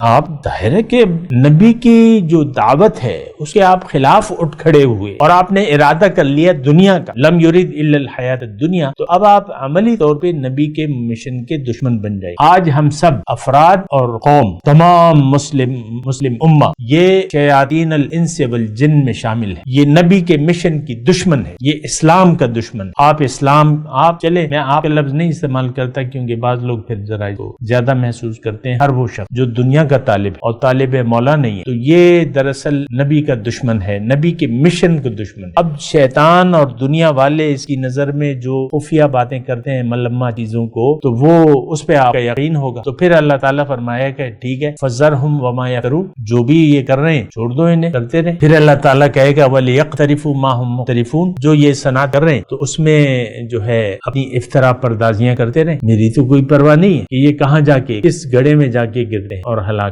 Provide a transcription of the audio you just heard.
آپ ظاہر ہے کہ نبی کی جو دعوت ہے اس کے آپ خلاف اٹھ کھڑے ہوئے اور آپ نے ارادہ کر لیا دنیا کا، لم یرید الا الحیات الدنیا، تو اب آپ عملی طور پہ نبی کے مشن کے دشمن بن جائے۔ آج ہم سب افراد اور قوم، تمام مسلم امہ، یہ شیاطین الانس والجن میں شامل ہے، یہ نبی کے مشن کی دشمن ہے، یہ اسلام کا دشمن۔ آپ چلے، میں آپ کا لفظ نہیں استعمال کرتا کیونکہ بعض لوگ پھر ذرا کو زیادہ محسوس کرتے ہیں، ہر وہ شخص جو دنیا کا طالب اور طالب مولا نہیں ہے تو یہ دراصل نبی کا دشمن ہے، نبی کے مشن کا دشمن ہے۔ اب شیطان اور دنیا والے اس کی نظر میں جو خفیہ باتیں کرتے ہیں، ملمہ چیزوں کو، تو وہ اس پہ آپ کا یقین ہوگا، تو پھر اللہ تعالیٰ فرمایا کہ ٹھیک ہے فَذَرْهُمْ وَمَا يَفْتَرُونَ، جو بھی یہ کر رہے ہیں چھوڑ دو، انہیں کرتے رہے۔ پھر اللہ تعالیٰ کہے گا وَلْيَقْتَرِفُوا مَا هُمْ مُقْتَرِفُونَ، جو یہ صنع کر رہے ہیں تو اس میں جو ہے اپنی افترا پردازیاں کرتے رہے، میری تو کوئی پرواہ نہیں ہے کہ یہ کہاں جا کے کس گڑھے میں جا کے گر رہے ہیں اور ہلاک